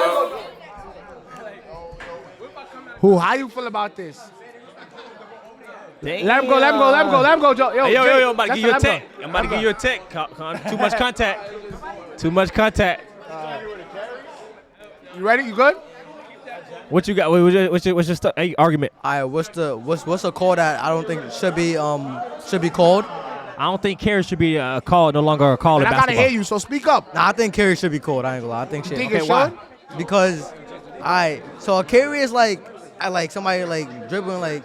bro. How you feel about this? Damn. Let him go, Joe. Yo, I'm about to give you a tech. I'm about to give you a tech. Too much contact. Too much contact. You ready? You good? What you got? What's your argument? All right, what's a call that I don't think should be called? I don't think carry should be a call, no longer a call in I basketball. gotta hear you, so speak up. Nah, I think carry should be called. I ain't gonna lie. I think shit. You think it should? Because, so a carry is like somebody like dribbling like,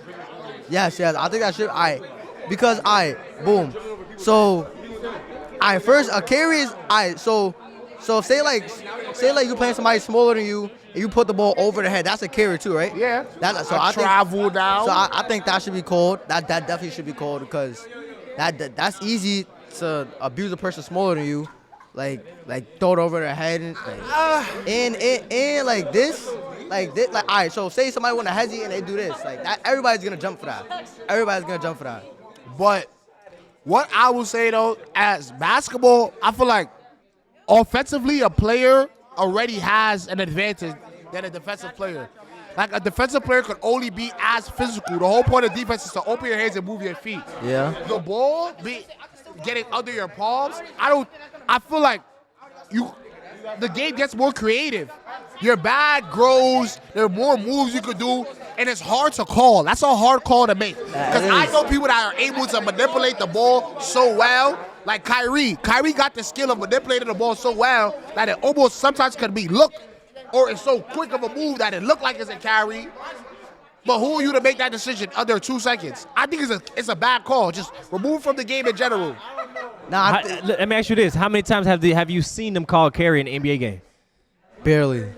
yes. I think that should. Because boom. So, first a carry is So say like you playing somebody smaller than you and you put the ball over the head. That's a carry too, right? Yeah. I travel down. So I think that should be called. That definitely should be called because that's easy to abuse a person smaller than you, like throw it over their head and like this. All right. So say somebody want to hesitate and they do this, like that. Everybody's gonna jump for that. But what I will say though, as basketball, I feel like offensively a player already has an advantage than a defensive player. Like a defensive player could only be as physical. The whole point of defense is to open your hands and move your feet. Yeah. The ball be getting under your palms. I feel like the game gets more creative. Your bag grows. There are more moves you could do, and it's hard to call. That's a hard call to make. Because I know people that are able to manipulate the ball so well. Like Kyrie. Kyrie got the skill of manipulating the ball so well that it almost sometimes could be looked, or it's so quick of a move that it looked like it's a carry. But who are you to make that decision under 2 seconds? I think it's a bad call. Just remove from the game in general. Let me ask you this: how many times have you seen them call carry in an NBA game? Barely.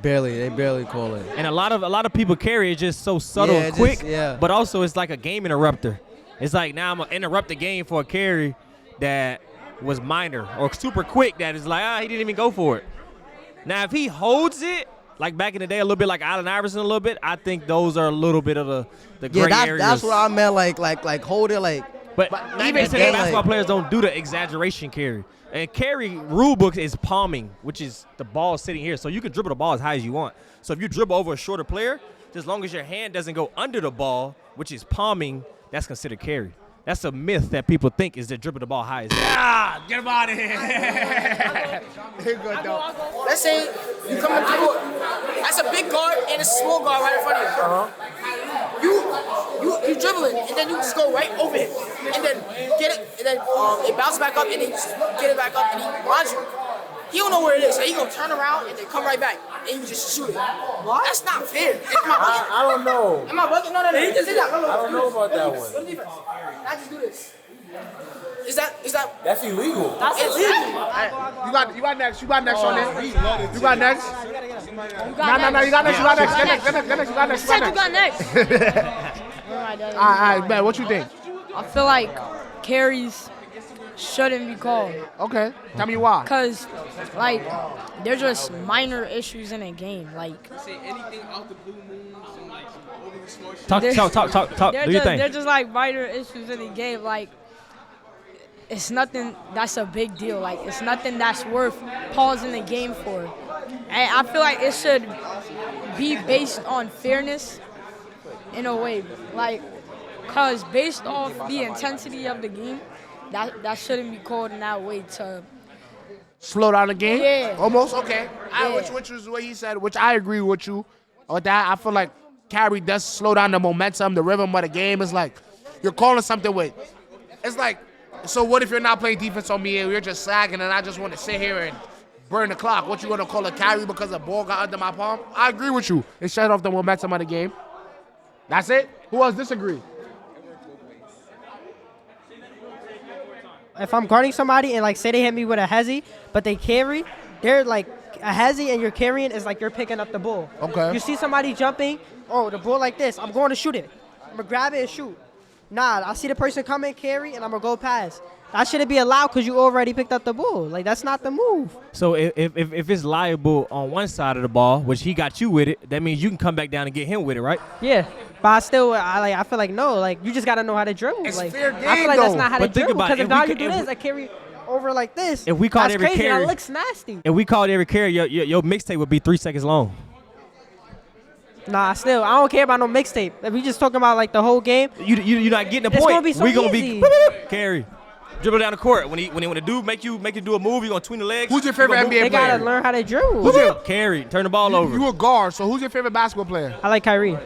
They barely call it. And a lot of people carry is just so subtle and quick. But also it's like a game interrupter. It's like now I'm gonna interrupt the game for a carry that was minor or super quick that is like, he didn't even go for it. Now, if he holds it, like back in the day, a little bit like Allen Iverson a little bit, I think those are a little bit of the gray areas. That's what I meant, like hold it like. But even today, basketball players don't do the exaggeration carry. And carry rule book is palming, which is the ball sitting here. So you can dribble the ball as high as you want. So if you dribble over a shorter player, as long as your hand doesn't go under the ball, which is palming, that's considered carry. That's a myth that people think is to dribble the ball high as that. Get him out of here. Good, though. Let's say you come into the court. That's a big guard and a small guard right in front of you. You dribble it, and then you just go right over him. And then get it, and then it bounces back up, and then you just get it back up, and he runs you. He don't know where it is, so he gonna turn around and then come right back, and you just shoot it. What? That's not fair. Am I bugging? I don't know. Am I bugging? No. He just did that. I don't know about that one. Go to defense. I just do this. Is that? That's illegal. That's illegal. You got next. You got next on there. You got next. No. You got next. You got next. You got next. Said you got next. All right, man. What you think? I feel like carries shouldn't be called. Okay. Tell me why. Because, like, they're just minor issues in a game. Like, say anything out the blue moon, some like overly smart shit. Talk. Do your thing. They're just like minor issues in the game. Like, it's nothing that's a big deal. Like, it's nothing that's worth pausing the game for. And I feel like it should be based on fairness in a way. Like, because based off the intensity of the game, that shouldn't be called in that way to slow down the game? Yeah. Almost? Okay. Yeah. Which was what he said, which I agree with you. With that, I feel like carry does slow down the momentum, the rhythm of the game. It's like you're calling something with it's like, so what if you're not playing defense on me and you're just sagging and I just want to sit here and burn the clock? What, you gonna call a carry because the ball got under my palm? I agree with you. It shut off the momentum of the game. That's it? Who else disagree? If I'm guarding somebody and like say they hit me with a hezzy, but they carry, they're like a hezzy and you're carrying is like you're picking up the ball. Okay. You see somebody jumping, the ball like this, I'm going to shoot it. I'm gonna grab it and shoot. Nah, I see the person coming, carry, and I'm gonna go pass. That shouldn't be allowed because you already picked up the ball. Like, that's not the move. So if it's liable on one side of the ball, which he got you with it, that means you can come back down and get him with it, right? Yeah, but I feel like no, like you just gotta know how to dribble. It's like fair game, I feel like that's not how to But think dribble. about it, Because if if now we you could- do if this, we- like carry over like this. If we called that's every crazy. carry, That looks nasty. If we called every carry, your mixtape would be 3 seconds long. Nah, still, I don't care about no mixtape. If we just talking about like the whole game, You're not getting the it's point. gonna be so we gonna easy. be carry. Dribble down the court. When the dude make you do a move, you gonna tween the legs. Who's your favorite you gonna NBA They player? gotta learn how to dribble. Who's your, carry? Turn the ball over. you a guard, so who's your favorite basketball player? I like Kyrie.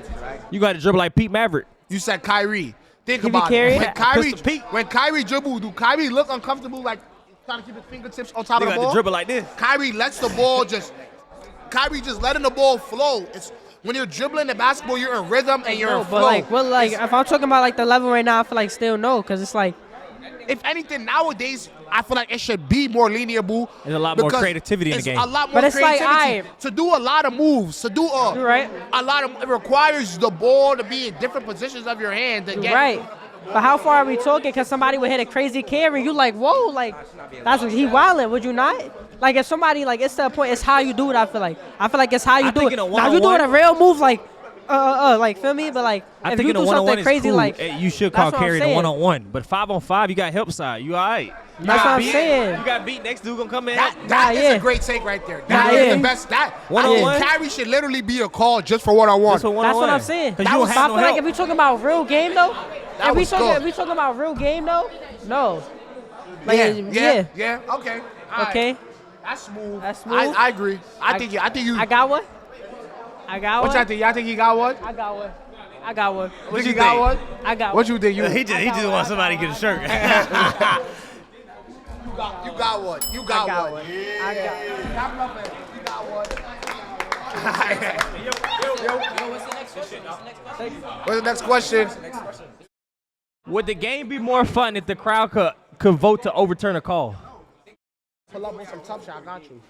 You got to dribble like Pete Maverick. You said Kyrie. Think He be about carrying? it. Pistol When Kyrie dribble, do Kyrie look uncomfortable, like trying to keep his fingertips on top They of the got ball? to dribble like this. Kyrie lets the ball Kyrie just letting the ball flow. It's when you're dribbling the basketball, you're in rhythm and you're in flow. But if I'm talking about like the level right now, I feel like still no, because it's like. If anything, nowadays, I feel like it should be more lineable. There's a lot more because creativity in the game. It's a lot more But it's like, creativity to do a lot of moves, to do You're right. it requires the ball to be in different positions of your hand to You're get right. But how far are we talking? Because somebody would hit a crazy carry. You like, whoa, like, that's what he wildin', would you not? Like, if somebody, like, it's to a point, it's how you do it, I feel like. It's how you do think it. in a Now, you doing one-on-one- a real move, like, like, feel me? But, like, I if think you in a do one-on-one something is crazy, cool. like, You should call that's what I'm carry in a saying. one-on-one. But 5-on-5, you got help side. You all right. You That's got what I'm beat. saying. You got beat. Next dude gonna come in. That is a great take right there. That is the best. One-on-one? Carry should literally be a call just for one-on-one. That's what I'm saying. Because That you was, don't I have feel no like help. if we talking about real game, though, if we was talking about real game, though, no. Like, Yeah. Okay. All Okay. right. That's smooth. That's smooth. I agree. I think you. I got one. What y'all think? Y'all think he got one? I got one. What you got one? I got What you think? He just wants somebody to get a shirt. You got one. You got one. I got one. You got one. What's the next question? Would the game be more fun if the crowd could vote to overturn a call? Pull up with some tough shot. I got you.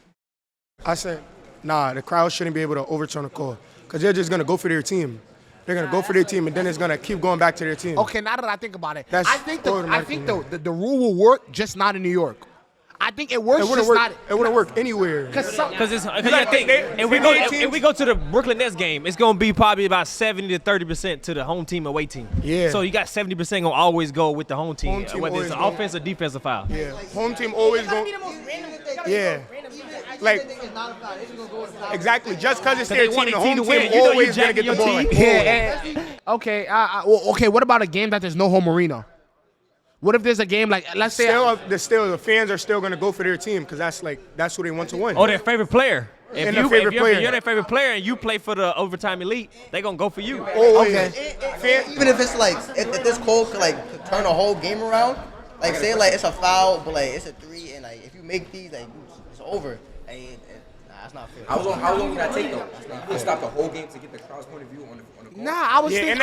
I said, nah, the crowd shouldn't be able to overturn a call because they're just going to go for their team. They're going to go for their team, and then it's going to keep going back to their team. Okay, now that I think about it, That's I think the automatically. rule will work, just not in New York. I think it works. It wouldn't just work. not. It wouldn't work anywhere. Because think if we go to the Brooklyn Nets game, it's gonna be probably about 70 to 30% to the home team, away team. Yeah. So you got 70% gonna always go with the home team, Home team whether it's always an go- offense or defensive foul. Yeah, home team always go. Yeah, like exactly. Just because it's Cause their they want team, the their home team to win. team You know you always gonna jacking get the your ball. team. Yeah. Okay. Okay. What about a game that there's no home arena? What if there's a game like, let's say, The fans are still gonna go for their team because that's who they want to win. Or their favorite player. And their favorite player. If you're their favorite player and you play for the overtime elite, they gonna go for you. Even if it's like, if this call could like turn a whole game around, like say like it's a foul, but like it's a 3, and like if you make these, like it's over. That's not fair. How long would that take though? You stop the whole game to get the crowd's point of view on the call? Nah, I was thinking.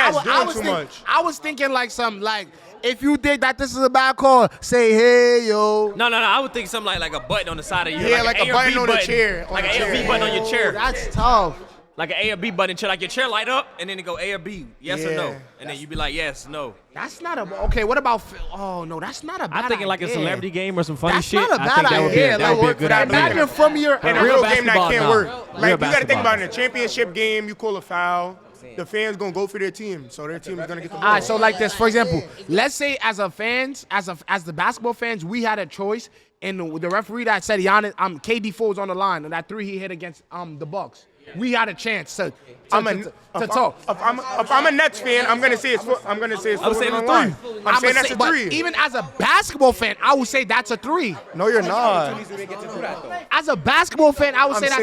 I was thinking like some like. If you think that this is a bad call, say hey yo. No. I would think something like a button on the side of you. Yeah, like like an a button A or on B the chair, Like on an the A or B chair. button on your chair. That's tough. Like an A or B button chair. Like your chair light up and then it go A or B. Yes or no. Yeah. And then you be like, yes, no. That's not a okay. What about? Oh no, that's not a bad I'm thinking like a idea. celebrity game or some funny That's shit. not a I bad think that would be idea. that would be a good idea. Imagine from your In a Real real game that basketball, can't no. work. Real Like you got to think basketball. about it. In a championship game, you call a foul. The fans gonna go for their team, so their team is gonna get the ball. All right, so like this, for example, let's say as the basketball fans, we had a choice, and the referee that said KD falls on the line, and that 3 he hit against the Bucks. we had a chance to If talk. I'm a Nets fan, I'm gonna say it's foot on the line. I'm saying that's a 3. Even as a basketball fan, I would say that's a 3. No, you're not. As a basketball fan, I would say that.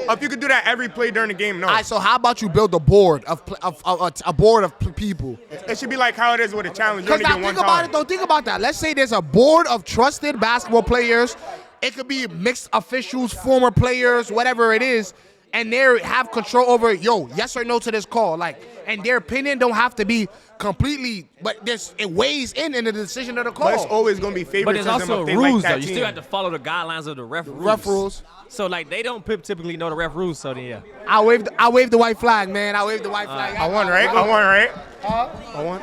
If you could do that every play during the game, no. All right, so how about you build a board of people? It should be like how it is with a challenge. Because now think about it, though. Think about that. Let's say there's a board of trusted basketball players. It could be mixed officials, former players, whatever it is, and they have control over, yes or no to this call. Like, and their opinion don't have to be completely, but it weighs in the decision of the call. But it's always going to be favoritism. But there's also if they rules, like that though. You team. still have to follow the guidelines of the ref rules. Ref rules. So, like, they don't typically know the ref rules, so then, yeah. I waved the white flag, man. I waved the white flag. I won, right? I won.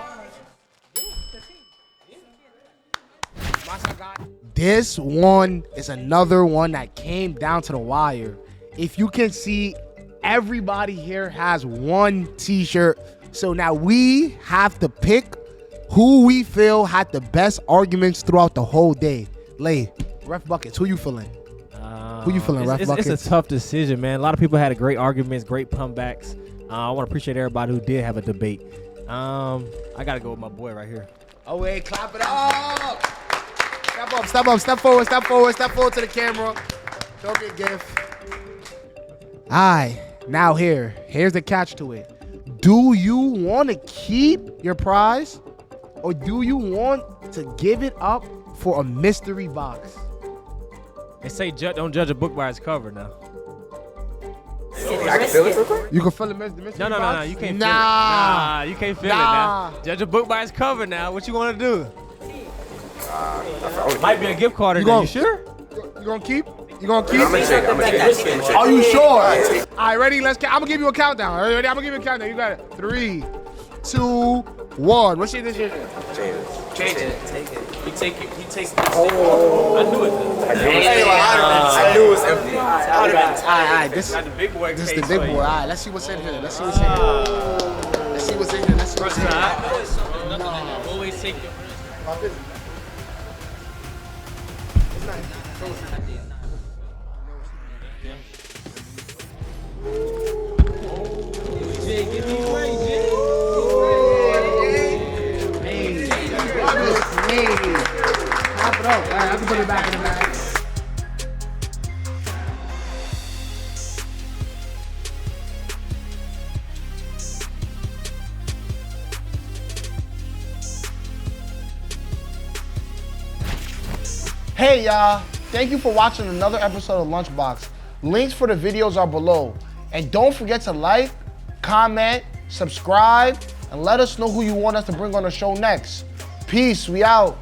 This one is another one that came down to the wire. If you can see, everybody here has one t-shirt. So now we have to pick who we feel had the best arguments throughout the whole day. Lay, Ref Buckets, who you feeling? Who you feeling, Ref Buckets? It's a tough decision, man. A lot of people had great arguments, great comebacks. I want to appreciate everybody who did have a debate. I got to go with my boy right here. Oh, wait, clap it up. Step up, step forward to the camera. Show me a gift. All right, now here's the catch to it. Do you want to keep your prize, or do you want to give it up for a mystery box? They say don't judge a book by its cover now. I can feel it real quick? You can feel the mystery box? No, you can't feel it. Nah, you can't feel it now. Judge a book by its cover now. What you want to do? Might be a gift card in there. You sure? You gonna keep? You gonna keep? I'm gonna check. Are you sure? All right, ready? I'm gonna give you a countdown. Ready? I'm gonna give you a countdown. You got it. 3, 2, 1. What's this shit? Change it. Take it. He takes Oh. I knew it. I knew it was empty. All right. This Got the big boy. is the big boy. All right, let's see what's in here. Let's see what's in here. Always take your Pop it up. All right, I can put it back in the bag. Hey y'all, thank you for watching another episode of Lunchbox. Links for the videos are below. And don't forget to like, comment, subscribe, and let us know who you want us to bring on the show next. Peace, we out.